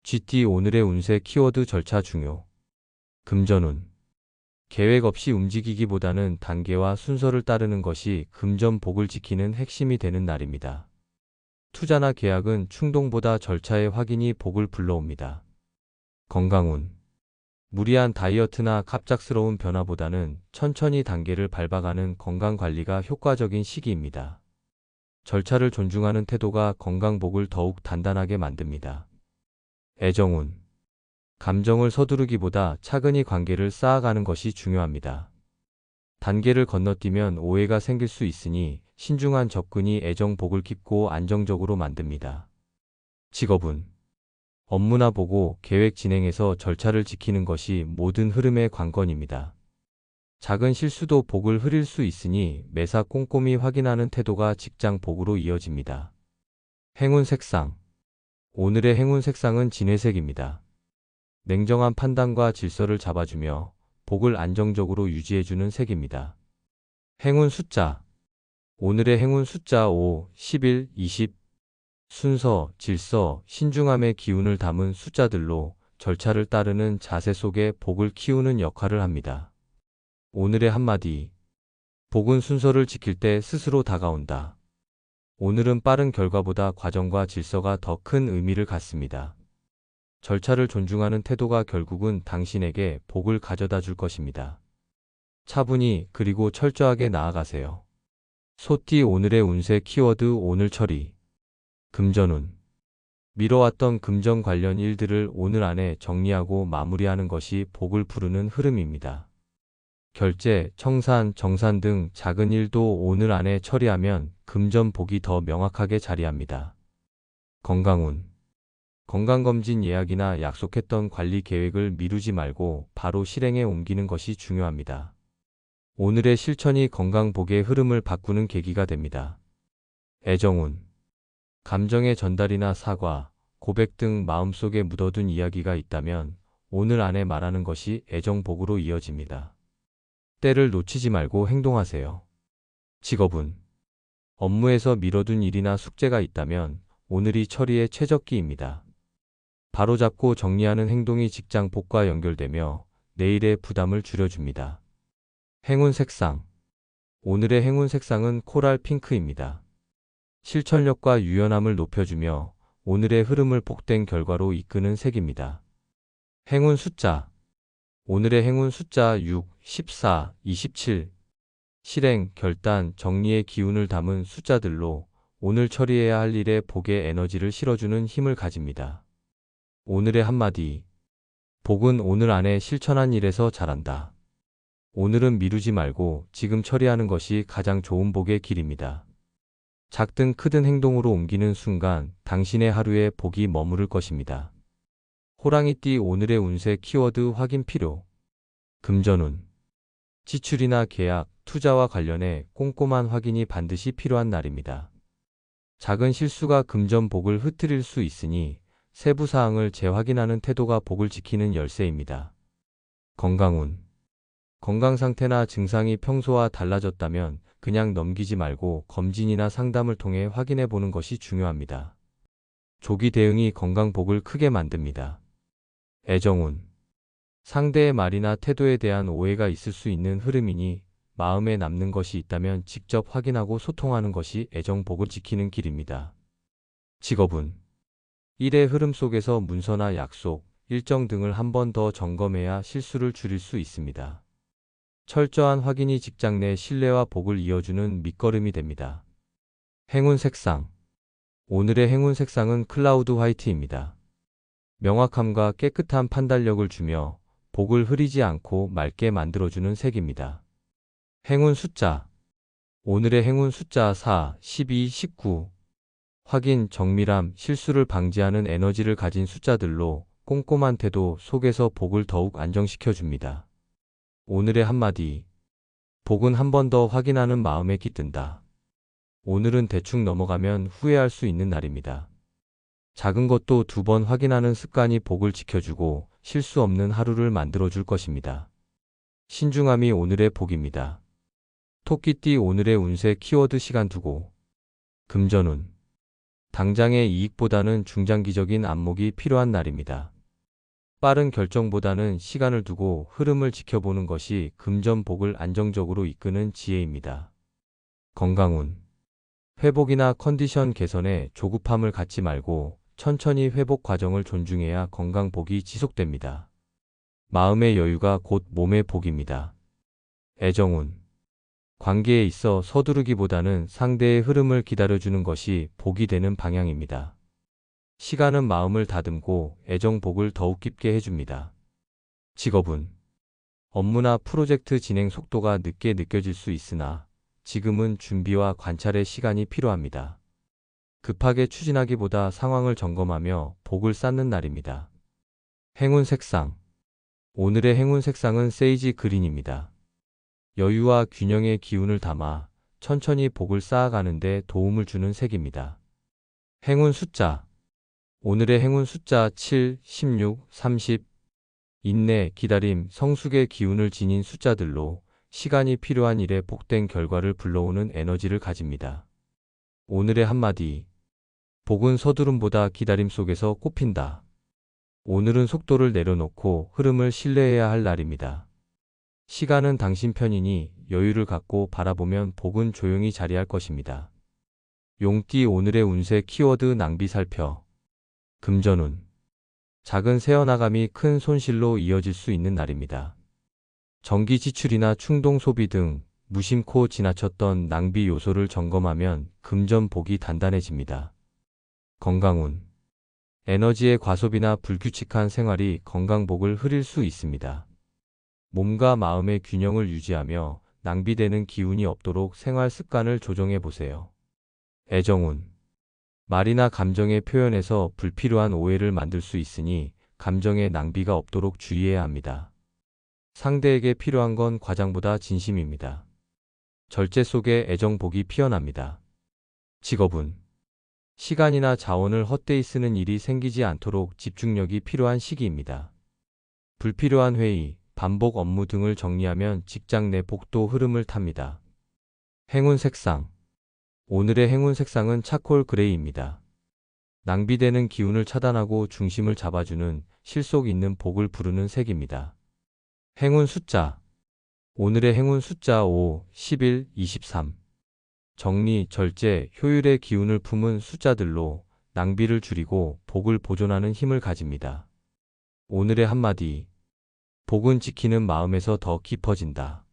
GT 오늘의 운세 키워드 절차 중요. 금전운. 계획 없이 움직이기보다는 단계와 순서를 따르는 것이 금전 복을 지키는 핵심이 되는 날입니다. 투자나 계약은 충동보다 절차의 확인이 복을 불러옵니다. 건강운. 무리한 다이어트나 갑작스러운 변화보다는 천천히 단계를 밟아가는 건강관리가 효과적인 시기입니다. 절차를 존중하는 태도가 건강복을 더욱 단단하게 만듭니다. 애정운. 감정을 서두르기보다 차근히 관계를 쌓아가는 것이 중요합니다. 단계를 건너뛰면 오해가 생길 수 있으니 신중한 접근이 애정복을 깊고 안정적으로 만듭니다. 직업운. 업무나 보고 계획 진행에서 절차를 지키는 것이 모든 흐름의 관건입니다. 작은 실수도 복을 흐릴 수 있으니 매사 꼼꼼히 확인하는 태도가 직장 복으로 이어집니다. 행운 색상. 오늘의 행운 색상은 진회색입니다. 냉정한 판단과 질서를 잡아주며 복을 안정적으로 유지해주는 색입니다. 행운 숫자. 오늘의 행운 숫자 5, 11, 20. 순서, 질서, 신중함의 기운을 담은 숫자들로 절차를 따르는 자세 속에 복을 키우는 역할을 합니다. 오늘의 한마디. 복은 순서를 지킬 때 스스로 다가온다. 오늘은 빠른 결과보다 과정과 질서가 더 큰 의미를 갖습니다. 절차를 존중하는 태도가 결국은 당신에게 복을 가져다 줄 것입니다. 차분히 그리고 철저하게 나아가세요. 소띠 오늘의 운세 키워드 오늘 처리. 금전운. 미뤄왔던 금전 관련 일들을 오늘 안에 정리하고 마무리하는 것이 복을 부르는 흐름입니다. 결제, 청산, 정산 등 작은 일도 오늘 안에 처리하면 금전 복이 더 명확하게 자리합니다. 건강운. 건강검진 예약이나 약속했던 관리 계획을 미루지 말고 바로 실행에 옮기는 것이 중요합니다. 오늘의 실천이 건강복의 흐름을 바꾸는 계기가 됩니다. 애정운. 감정의 전달이나 사과, 고백 등 마음속에 묻어둔 이야기가 있다면 오늘 안에 말하는 것이 애정복으로 이어집니다. 때를 놓치지 말고 행동하세요. 직업운. 업무에서 미뤄둔 일이나 숙제가 있다면 오늘이 처리의 최적기입니다. 바로잡고 정리하는 행동이 직장 복과 연결되며 내일의 부담을 줄여줍니다. 행운 색상. 오늘의 행운 색상은 코랄 핑크입니다. 실천력과 유연함을 높여주며 오늘의 흐름을 복된 결과로 이끄는 색입니다. 행운 숫자. 오늘의 행운 숫자 6, 14, 27. 실행, 결단, 정리의 기운을 담은 숫자들로 오늘 처리해야 할 일에 복의 에너지를 실어주는 힘을 가집니다. 오늘의 한마디. 복은 오늘 안에 실천한 일에서 자란다. 오늘은 미루지 말고 지금 처리하는 것이 가장 좋은 복의 길입니다. 작든 크든 행동으로 옮기는 순간 당신의 하루에 복이 머무를 것입니다. 호랑이띠 오늘의 운세 키워드 확인 필요. 금전운. 지출이나 계약, 투자와 관련해 꼼꼼한 확인이 반드시 필요한 날입니다. 작은 실수가 금전 복을 흐트릴 수 있으니 세부 사항을 재확인하는 태도가 복을 지키는 열쇠입니다. 건강운. 건강 상태나 증상이 평소와 달라졌다면 그냥 넘기지 말고 검진이나 상담을 통해 확인해 보는 것이 중요합니다. 조기 대응이 건강 복을 크게 만듭니다. 애정운. 상대의 말이나 태도에 대한 오해가 있을 수 있는 흐름이니 마음에 남는 것이 있다면 직접 확인하고 소통하는 것이 애정 복을 지키는 길입니다. 직업운. 일의 흐름 속에서 문서나 약속, 일정 등을 한 번 더 점검해야 실수를 줄일 수 있습니다. 철저한 확인이 직장 내 신뢰와 복을 이어주는 밑거름이 됩니다. 행운 색상. 오늘의 행운 색상은 클라우드 화이트입니다. 명확함과 깨끗한 판단력을 주며 복을 흐리지 않고 맑게 만들어주는 색입니다. 행운 숫자. 오늘의 행운 숫자 4, 12, 19. 확인, 정밀함, 실수를 방지하는 에너지를 가진 숫자들로 꼼꼼한 태도 속에서 복을 더욱 안정시켜줍니다. 오늘의 한마디. 복은 한 번 더 확인하는 마음에 깃든다. 오늘은 대충 넘어가면 후회할 수 있는 날입니다. 작은 것도 2번 확인하는 습관이 복을 지켜주고 실수 없는 하루를 만들어줄 것입니다. 신중함이 오늘의 복입니다. 토끼띠 오늘의 운세 키워드 시간 두고. 금전운. 당장의 이익보다는 중장기적인 안목이 필요한 날입니다. 빠른 결정보다는 시간을 두고 흐름을 지켜보는 것이 금전복을 안정적으로 이끄는 지혜입니다. 건강운. 회복이나 컨디션 개선에 조급함을 갖지 말고 천천히 회복 과정을 존중해야 건강복이 지속됩니다. 마음의 여유가 곧 몸의 복입니다. 애정운. 관계에 있어 서두르기보다는 상대의 흐름을 기다려주는 것이 복이 되는 방향입니다. 시간은 마음을 다듬고 애정복을 더욱 깊게 해줍니다. 직업운. 업무나 프로젝트 진행 속도가 늦게 느껴질 수 있으나 지금은 준비와 관찰의 시간이 필요합니다. 급하게 추진하기보다 상황을 점검하며 복을 쌓는 날입니다. 행운 색상. 오늘의 행운 색상은 세이지 그린입니다. 여유와 균형의 기운을 담아 천천히 복을 쌓아가는 데 도움을 주는 색입니다. 행운 숫자. 오늘의 행운 숫자 7, 16, 30. 인내, 기다림, 성숙의 기운을 지닌 숫자들로 시간이 필요한 일에 복된 결과를 불러오는 에너지를 가집니다. 오늘의 한마디. 복은 서두름보다 기다림 속에서 꽃핀다. 오늘은 속도를 내려놓고 흐름을 신뢰해야 할 날입니다. 시간은 당신 편이니 여유를 갖고 바라보면 복은 조용히 자리할 것입니다. 용띠 오늘의 운세 키워드 낭비 살펴. 금전운. 작은 새어나감이 큰 손실로 이어질 수 있는 날입니다. 전기 지출이나 충동 소비 등 무심코 지나쳤던 낭비 요소를 점검하면 금전복이 단단해집니다. 건강운. 에너지의 과소비나 불규칙한 생활이 건강복을 흐릴 수 있습니다. 몸과 마음의 균형을 유지하며 낭비되는 기운이 없도록 생활 습관을 조정해 보세요. 애정운. 말이나 감정의 표현에서 불필요한 오해를 만들 수 있으니 감정의 낭비가 없도록 주의해야 합니다. 상대에게 필요한 건 과장보다 진심입니다. 절제 속에 애정복이 피어납니다. 직업운. 시간이나 자원을 헛되이 쓰는 일이 생기지 않도록 집중력이 필요한 시기입니다. 불필요한 회의, 반복 업무 등을 정리하면 직장 내 복도 흐름을 탑니다. 행운 색상. 오늘의 행운 색상은 차콜 그레이입니다. 낭비되는 기운을 차단하고 중심을 잡아주는 실속 있는 복을 부르는 색입니다. 행운 숫자. 오늘의 행운 숫자 5, 11, 23. 정리, 절제, 효율의 기운을 품은 숫자들로 낭비를 줄이고 복을 보존하는 힘을 가집니다. 오늘의 한마디. 복은 지키는 마음에서 더 깊어진다.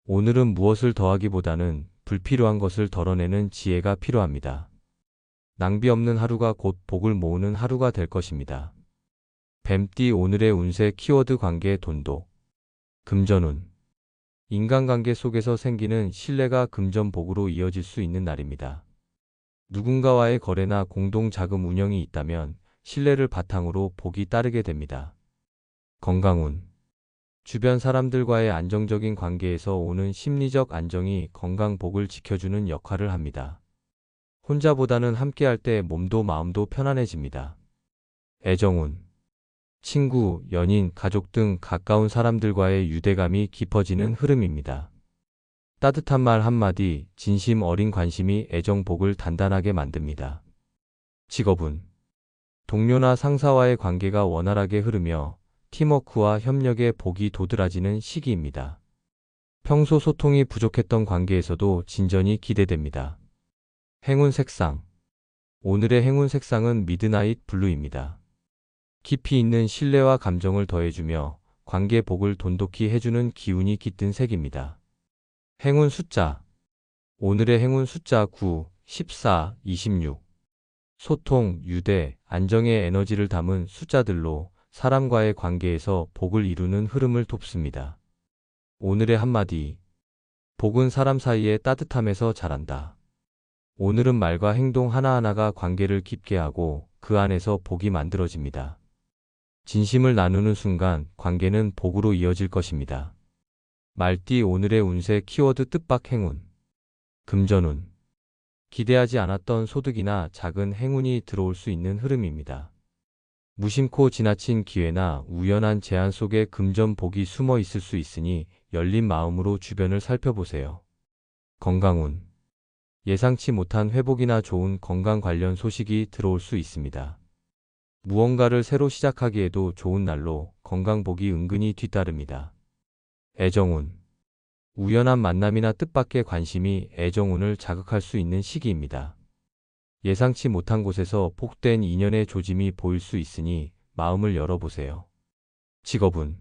오늘은 무엇을 더하기보다는 불필요한 것을 덜어내는 지혜가 필요합니다. 낭비 없는 하루가 곧 복을 모으는 하루가 될 것입니다. 뱀띠 오늘의 운세 키워드 관계 돈독. 금전운. 인간관계 속에서 생기는 신뢰가 금전복으로 이어질 수 있는 날입니다. 누군가와의 거래나 공동 자금 운영이 있다면 신뢰를 바탕으로 복이 따르게 됩니다. 건강운. 주변 사람들과의 안정적인 관계에서 오는 심리적 안정이 건강복을 지켜주는 역할을 합니다. 혼자보다는 함께할 때 몸도 마음도 편안해집니다. 애정운. 친구, 연인, 가족 등 가까운 사람들과의 유대감이 깊어지는 흐름입니다. 따뜻한 말 한마디, 진심 어린 관심이 애정복을 단단하게 만듭니다. 직업운. 동료나 상사와의 관계가 원활하게 흐르며 팀워크와 협력의 복이 도드라지는 시기입니다. 평소 소통이 부족했던 관계에서도 진전이 기대됩니다. 행운 색상. 오늘의 행운 색상은 미드나잇 블루입니다. 깊이 있는 신뢰와 감정을 더해주며 관계 복을 돈독히 해주는 기운이 깃든 색입니다. 행운 숫자. 오늘의 행운 숫자 9, 14, 26. 소통, 유대, 안정의 에너지를 담은 숫자들로 사람과의 관계에서 복을 이루는 흐름을 돕습니다. 오늘의 한마디. 복은 사람 사이의 따뜻함에서 자란다. 오늘은 말과 행동 하나하나가 관계를 깊게 하고 그 안에서 복이 만들어집니다. 진심을 나누는 순간 관계는 복으로 이어질 것입니다. 말띠 오늘의 운세 키워드 뜻밖 행운. 금전운. 기대하지 않았던 소득이나 작은 행운이 들어올 수 있는 흐름입니다. 무심코 지나친 기회나 우연한 제안 속에 금전복이 숨어 있을 수 있으니 열린 마음으로 주변을 살펴보세요. 건강운. 예상치 못한 회복이나 좋은 건강 관련 소식이 들어올 수 있습니다. 무언가를 새로 시작하기에도 좋은 날로 건강복이 은근히 뒤따릅니다. 애정운. 우연한 만남이나 뜻밖의 관심이 애정운을 자극할 수 있는 시기입니다. 예상치 못한 곳에서 복된 인연의 조짐이 보일 수 있으니 마음을 열어보세요. 직업운.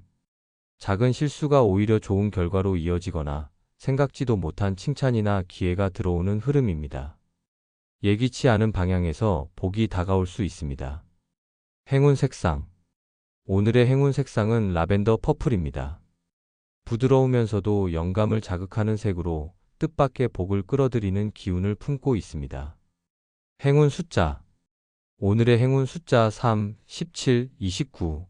작은 실수가 오히려 좋은 결과로 이어지거나 생각지도 못한 칭찬이나 기회가 들어오는 흐름입니다. 예기치 않은 방향에서 복이 다가올 수 있습니다. 행운 색상. 오늘의 행운 색상은 라벤더 퍼플입니다. 부드러우면서도 영감을 자극하는 색으로 뜻밖의 복을 끌어들이는 기운을 품고 있습니다. 행운 숫자. 오늘의 행운 숫자 3, 17, 29.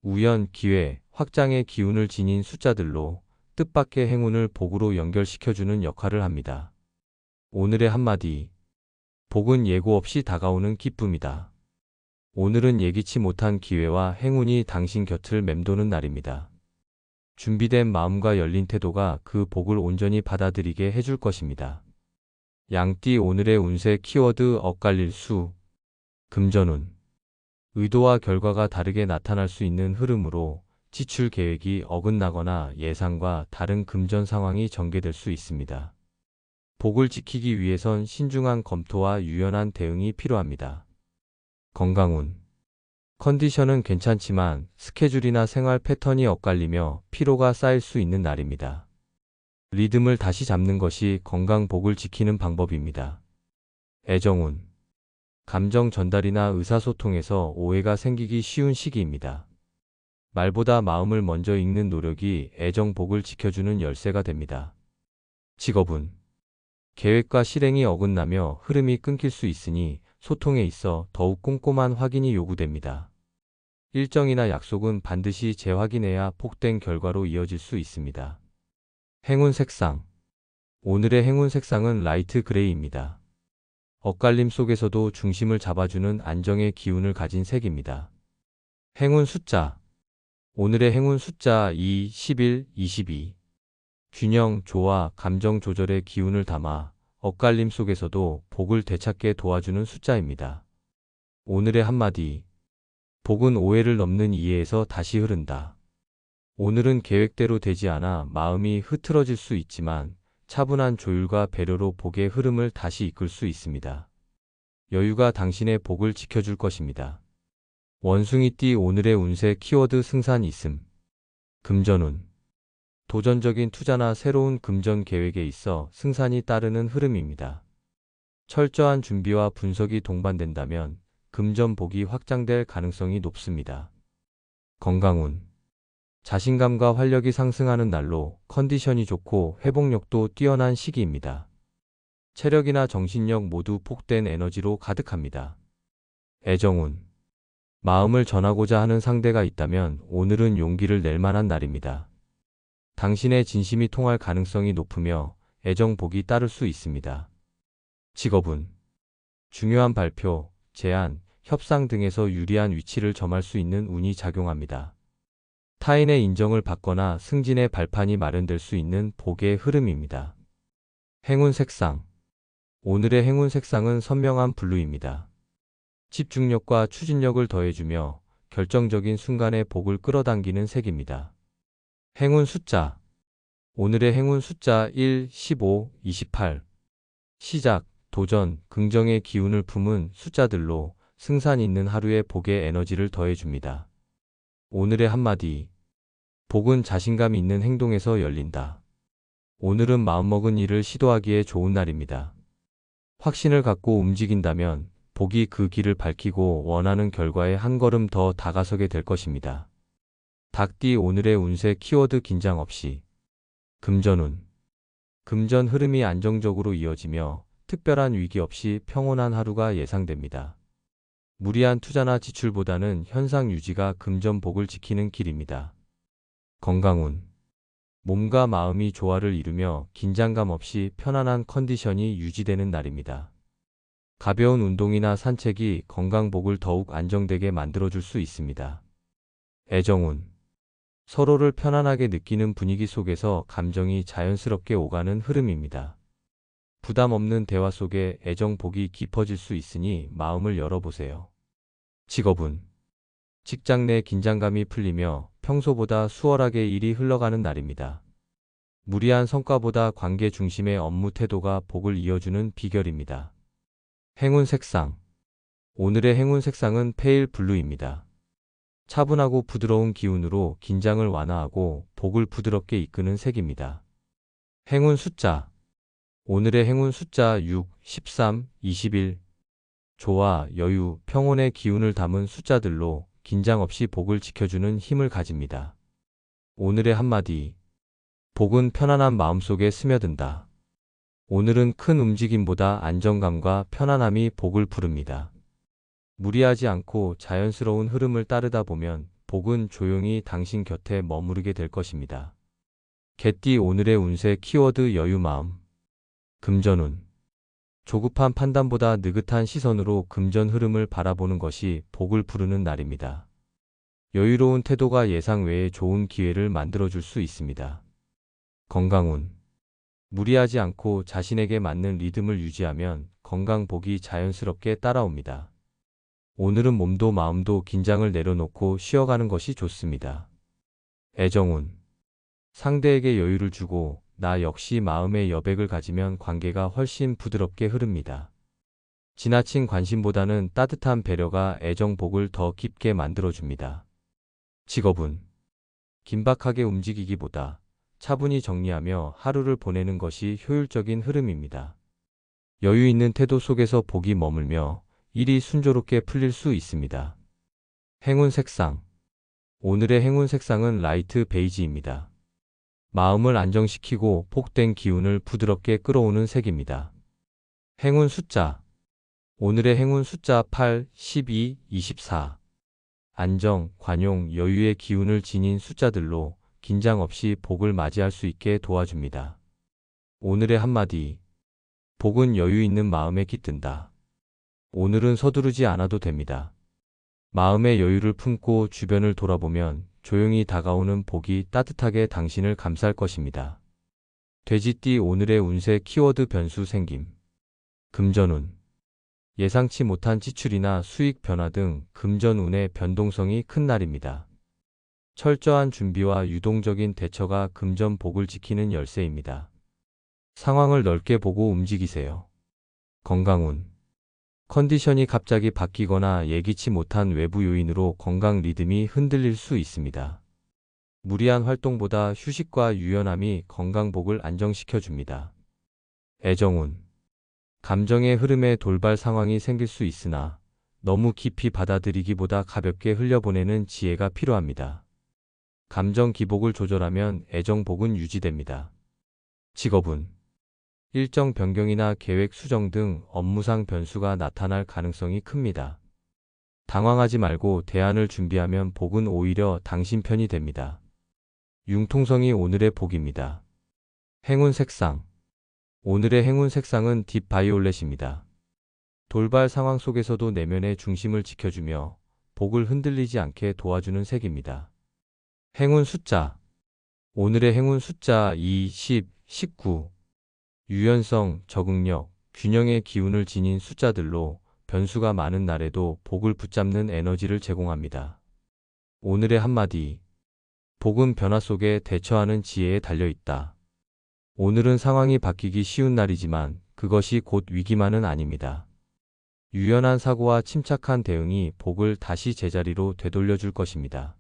우연, 기회, 확장의 기운을 지닌 숫자들로 뜻밖의 행운을 복으로 연결시켜주는 역할을 합니다. 오늘의 한마디. 복은 예고 없이 다가오는 기쁨이다. 오늘은 예기치 못한 기회와 행운이 당신 곁을 맴도는 날입니다. 준비된 마음과 열린 태도가 그 복을 온전히 받아들이게 해줄 것입니다. 양띠 오늘의 운세 키워드 엇갈릴 수. 금전운. 의도와 결과가 다르게 나타날 수 있는 흐름으로 지출 계획이 어긋나거나 예상과 다른 금전 상황이 전개될 수 있습니다. 복을 지키기 위해선 신중한 검토와 유연한 대응이 필요합니다. 건강운. 컨디션은 괜찮지만 스케줄이나 생활 패턴이 엇갈리며 피로가 쌓일 수 있는 날입니다. 리듬을 다시 잡는 것이 건강 복을 지키는 방법입니다. 애정운. 감정 전달이나 의사소통에서 오해가 생기기 쉬운 시기입니다. 말보다 마음을 먼저 읽는 노력이 애정 복을 지켜주는 열쇠가 됩니다. 직업운. 계획과 실행이 어긋나며 흐름이 끊길 수 있으니 소통에 있어 더욱 꼼꼼한 확인이 요구됩니다. 일정이나 약속은 반드시 재확인해야 복된 결과로 이어질 수 있습니다. 행운 색상. 오늘의 행운 색상은 라이트 그레이입니다. 엇갈림 속에서도 중심을 잡아주는 안정의 기운을 가진 색입니다. 행운 숫자. 오늘의 행운 숫자 2, 11, 22. 균형, 조화, 감정 조절의 기운을 담아 엇갈림 속에서도 복을 되찾게 도와주는 숫자입니다. 오늘의 한마디. 복은 오해를 넘는 이해에서 다시 흐른다. 오늘은 계획대로 되지 않아 마음이 흐트러질 수 있지만 차분한 조율과 배려로 복의 흐름을 다시 이끌 수 있습니다. 여유가 당신의 복을 지켜줄 것입니다. 원숭이띠 오늘의 운세 키워드 승산 있음. 금전운. 도전적인 투자나 새로운 금전 계획에 있어 승산이 따르는 흐름입니다. 철저한 준비와 분석이 동반된다면 금전 복이 확장될 가능성이 높습니다. 건강운. 자신감과 활력이 상승하는 날로 컨디션이 좋고 회복력도 뛰어난 시기입니다. 체력이나 정신력 모두 복된 에너지로 가득합니다. 애정운. 마음을 전하고자 하는 상대가 있다면 오늘은 용기를 낼 만한 날입니다. 당신의 진심이 통할 가능성이 높으며 애정 복이 따를 수 있습니다. 직업운. 중요한 발표, 제안, 협상 등에서 유리한 위치를 점할 수 있는 운이 작용합니다. 타인의 인정을 받거나 승진의 발판이 마련될 수 있는 복의 흐름입니다. 행운 색상. 오늘의 행운 색상은 선명한 블루입니다. 집중력과 추진력을 더해주며 결정적인 순간에 복을 끌어당기는 색입니다. 행운 숫자. 오늘의 행운 숫자 1, 15, 28. 시작, 도전, 긍정의 기운을 품은 숫자들로 승산 있는 하루의 복의 에너지를 더해줍니다. 오늘의 한마디. 복은 자신감 있는 행동에서 열린다. 오늘은 마음먹은 일을 시도하기에 좋은 날입니다. 확신을 갖고 움직인다면 복이 그 길을 밝히고 원하는 결과에 한 걸음 더 다가서게 될 것입니다. 닭띠 오늘의 운세 키워드 긴장 없이. 금전운. 금전 흐름이 안정적으로 이어지며 특별한 위기 없이 평온한 하루가 예상됩니다. 무리한 투자나 지출보다는 현상 유지가 금전 복을 지키는 길입니다. 건강운. 몸과 마음이 조화를 이루며 긴장감 없이 편안한 컨디션이 유지되는 날입니다. 가벼운 운동이나 산책이 건강복을 더욱 안정되게 만들어줄 수 있습니다. 애정운. 서로를 편안하게 느끼는 분위기 속에서 감정이 자연스럽게 오가는 흐름입니다. 부담 없는 대화 속에 애정 복이 깊어질 수 있으니 마음을 열어보세요. 직업운. 직장 내 긴장감이 풀리며 평소보다 수월하게 일이 흘러가는 날입니다. 무리한 성과보다 관계 중심의 업무 태도가 복을 이어주는 비결입니다. 행운 색상. 오늘의 행운 색상은 페일 블루입니다. 차분하고 부드러운 기운으로 긴장을 완화하고 복을 부드럽게 이끄는 색입니다. 행운 숫자. 오늘의 행운 숫자 6, 13, 21. 조화, 여유, 평온의 기운을 담은 숫자들로 긴장 없이 복을 지켜주는 힘을 가집니다. 오늘의 한마디. 복은 편안한 마음속에 스며든다. 오늘은 큰 움직임보다 안정감과 편안함이 복을 부릅니다. 무리하지 않고 자연스러운 흐름을 따르다 보면 복은 조용히 당신 곁에 머무르게 될 것입니다. 개띠 오늘의 운세 키워드 여유마음. 금전운. 조급한 판단보다 느긋한 시선으로 금전 흐름을 바라보는 것이 복을 부르는 날입니다. 여유로운 태도가 예상 외에 좋은 기회를 만들어줄 수 있습니다. 건강운. 무리하지 않고 자신에게 맞는 리듬을 유지하면 건강복이 자연스럽게 따라옵니다. 오늘은 몸도 마음도 긴장을 내려놓고 쉬어가는 것이 좋습니다. 애정운. 상대에게 여유를 주고 나 역시 마음의 여백을 가지면 관계가 훨씬 부드럽게 흐릅니다. 지나친 관심보다는 따뜻한 배려가 애정복을 더 깊게 만들어줍니다. 직업운. 긴박하게 움직이기보다 차분히 정리하며 하루를 보내는 것이 효율적인 흐름입니다. 여유 있는 태도 속에서 복이 머물며 일이 순조롭게 풀릴 수 있습니다. 행운 색상. 오늘의 행운 색상은 라이트 베이지입니다. 마음을 안정시키고 복된 기운을 부드럽게 끌어오는 색입니다. 행운 숫자. 오늘의 행운 숫자 8, 12, 24. 안정, 관용, 여유의 기운을 지닌 숫자들로 긴장 없이 복을 맞이할 수 있게 도와줍니다. 오늘의 한마디. 복은 여유 있는 마음에 깃든다. 오늘은 서두르지 않아도 됩니다. 마음의 여유를 품고 주변을 돌아보면 조용히 다가오는 복이 따뜻하게 당신을 감쌀 것입니다. 돼지띠 오늘의 운세 키워드 변수 생김. 금전운. 예상치 못한 지출이나 수익 변화 등 금전운의 변동성이 큰 날입니다. 철저한 준비와 유동적인 대처가 금전 복을 지키는 열쇠입니다. 상황을 넓게 보고 움직이세요. 건강운. 컨디션이 갑자기 바뀌거나 예기치 못한 외부 요인으로 건강 리듬이 흔들릴 수 있습니다. 무리한 활동보다 휴식과 유연함이 건강복을 안정시켜줍니다. 애정운. 감정의 흐름에 돌발 상황이 생길 수 있으나 너무 깊이 받아들이기보다 가볍게 흘려보내는 지혜가 필요합니다. 감정 기복을 조절하면 애정복은 유지됩니다. 직업운. 일정 변경이나 계획 수정 등 업무상 변수가 나타날 가능성이 큽니다. 당황하지 말고 대안을 준비하면 복은 오히려 당신 편이 됩니다. 융통성이 오늘의 복입니다. 행운 색상. 오늘의 행운 색상은 딥 바이올렛입니다. 돌발 상황 속에서도 내면의 중심을 지켜주며 복을 흔들리지 않게 도와주는 색입니다. 행운 숫자. 오늘의 행운 숫자 2, 10, 19. 유연성, 적응력, 균형의 기운을 지닌 숫자들로 변수가 많은 날에도 복을 붙잡는 에너지를 제공합니다. 오늘의 한마디. 복은 변화 속에 대처하는 지혜에 달려있다. 오늘은 상황이 바뀌기 쉬운 날이지만 그것이 곧 위기만은 아닙니다. 유연한 사고와 침착한 대응이 복을 다시 제자리로 되돌려줄 것입니다.